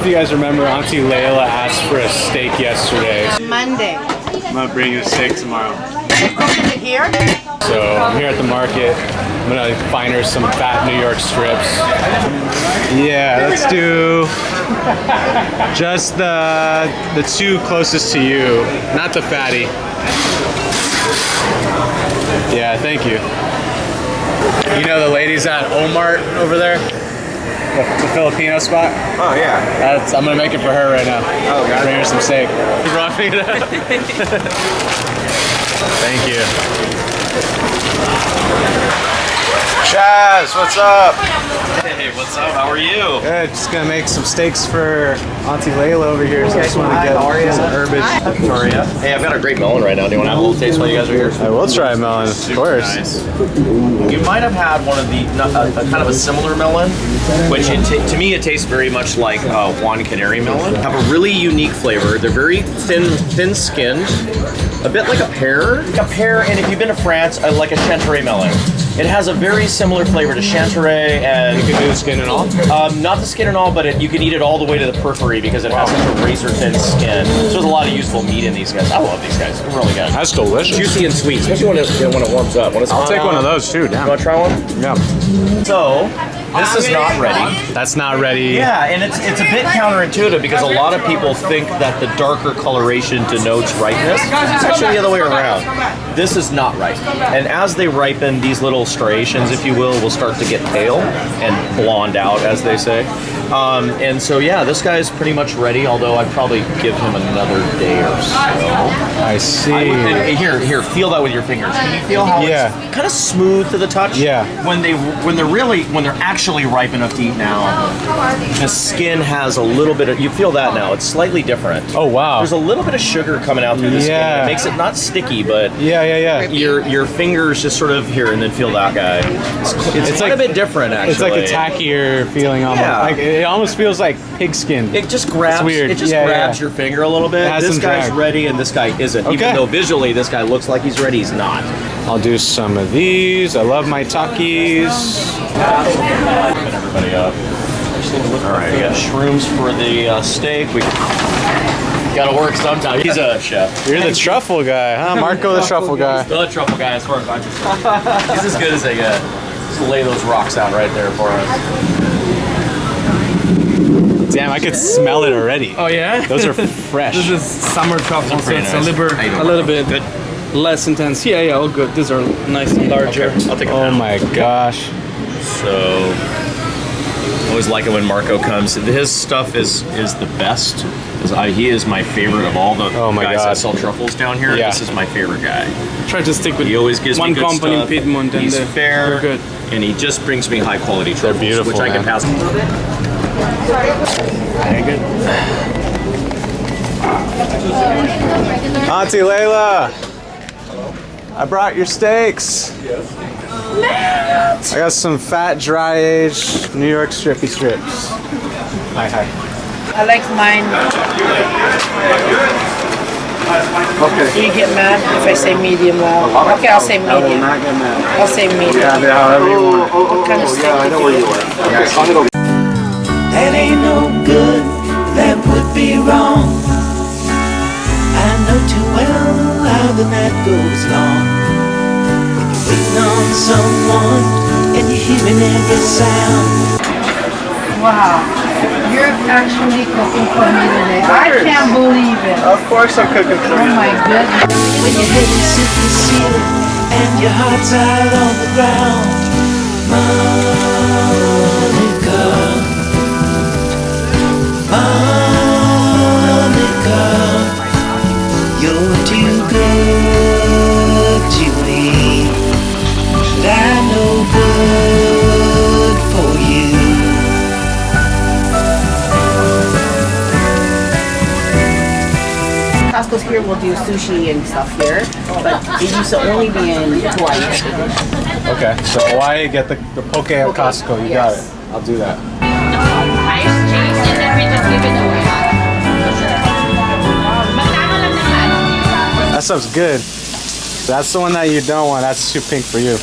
if you guys remember, Auntie Layla asked for a steak yesterday. Monday. I'm gonna bring you a steak tomorrow. You're cooking it here? So I'm here at the market. I'm gonna find her some fat New York strips. Yeah, let's do just the two closest to you, not the fatty. Yeah, thank you. You know the ladies at Omart over there? The Filipino spot? Oh, yeah. I'm gonna make it for her right now. Oh, got it. Bring her some steak. You brought me that? Thank you. Chaz, what's up? Hey, what's up? How are you? Good, just gonna make some steaks for Auntie Layla over here. So I just want to get some herbage. Victoria. Hey, I've got a great melon right now. Do you want to have a little taste while you guys are here? I will try a melon, of course. Nice. You might have had one of the, a kind of a similar melon, which to me it tastes very much like Juan Canary melon. Have a really unique flavor. They're very thin-skinned, a bit like a pear. And if you've been to France, like a Chanterelle melon. It has a very similar flavor to Chanterelle, and You can do the skin and all? not the skin and all, but you can eat it all the way to the periphery because it has such a razor-thin skin. So there's a lot of useful meat in these guys. I love these guys. They're really good. That's delicious. Juicy and sweet, especially when it warms up. When it's I'll take one of those too, damn. You want to try one? Yeah. So, this is not ready. That's not ready. Yeah, and it's a bit counterintuitive because a lot of people think that the darker coloration denotes ripeness. It's actually the other way around. This is not ripe. And as they ripen, these little striations, if you will start to get pale and blonde out, as they say. And so, yeah, this guy's pretty much ready, although I'd probably give him another day or so. I see. Here, feel that with your fingers. Can you feel how it's kind of smooth to the touch? Yeah. When they're actually ripe enough to eat now, the skin has a little bit of, you feel that now, it's slightly different. Oh, wow. There's a little bit of sugar coming out through the skin. It makes it not sticky, but your fingers just sort of, here, and then feel that guy. It's quite a bit different, actually. It's like a tackier feeling almost. Yeah. Like, it almost feels like pig skin. It just grabs, it's weird. Grabs your finger a little bit. This guy's ready and this guy isn't. Okay. Even though visually this guy looks like he's ready, he's not. I'll do some of these. I love my Takis. Open everybody up. All right, we got shrooms for the steak. We gotta work sometime. He's a chef. You're the truffle guy, huh? Marco the truffle guy. The truffle guy, as far as I'm concerned. He's as good as they get. Just lay those rocks out right there for us. Damn, I could smell it already. Oh yeah? Those are fresh. This is summer truffle, so it's nice. a little bit less intense. Yeah, all good. These are nice and larger. Okay, I'll take a pound. Oh my gosh. So, I always like it when Marco comes. His stuff is the best. He is my favorite of all the guys that sell truffles down here. Yeah. This is my favorite guy. Try to stick with He always gives one me good company stuff. in Piedmont, and He's fair, they're good. and he just brings me high quality truffles, beautiful, which I can man. pass. Very good. Auntie Layla, I brought your steaks. I got some fat, dry-aged New York strippy strips. Hi. I like mine. Okay. Do you get mad if I say medium well? Okay, I'll say I will medium. not get mad. I'll say medium. Yeah, however you want. What kind of steak I know where you are. Okay. That ain't no good, that would be wrong. I know too well how the night goes long. When you're waiting on someone and you're hearing every sound. Wow, you're actually cooking for me today. I can't believe it. Of course I'm cooking for Oh you. my goodness. When your head is hit the ceiling and your heart's out on the ground. Monica, you're too good to leave. I know good for you. Costco's here will do sushi and stuff here, but it used to only be in Hawaii. Okay, so Hawaii, get the poke at Costco. You got it. I'll do that. Ice cheese and then we just give it away. Magkano lang naman? That stuff's good. That's the one that you don't want. That's too pink for you.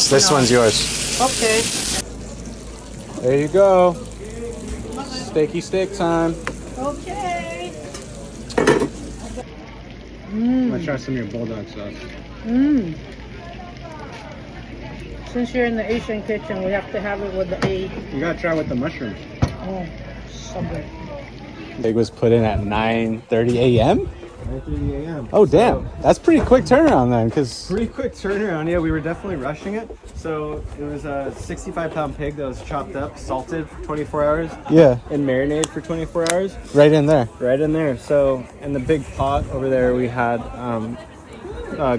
This one's yours. Okay. There you go. Steaky steak time. Okay. I'm gonna try some of your bulldog sauce. Since you're in the Asian kitchen, we have to have it with the A. You gotta try with the mushrooms. Oh, so good. Egg was put in at 9:30 a.m. 9:30 a.m. Oh damn, that's pretty quick turnaround then, because Pretty quick turnaround. Yeah, we were definitely rushing it. So it was a 65-pound pig that was chopped up, salted for 24 hours, yeah, and marinated for 24 hours. right in there. Right in there. So in the big pot over there, we had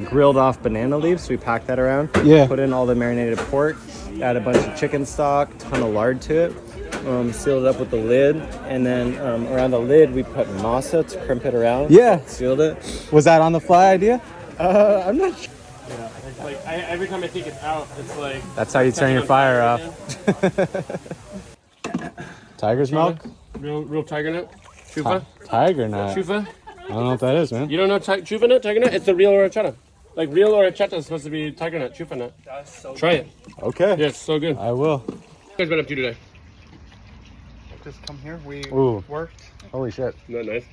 grilled off banana leaves. So we packed that around. Yeah. Put in all the marinated pork. Add a bunch of chicken stock, ton of lard to it. Sealed it up with the lid, and then around the lid we put masa to crimp it around. Yeah. Sealed it. Was that on the fly idea? I'm not sure. Yeah, it's like every time I think it's out, it's like That's how you turn your fire off. Tiger's milk? real tiger nut, chufa, Tiger nut. chufa. I don't know what that is, man. You don't know chufa nut, tiger nut? It's the real horchata. Like real horchata is supposed to be tiger nut, chufa nut. That's so Try it. Okay. Yeah, it's so good. I will. What you guys been up to today? Just come here. We Ooh. worked. Holy shit. Isn't that nice?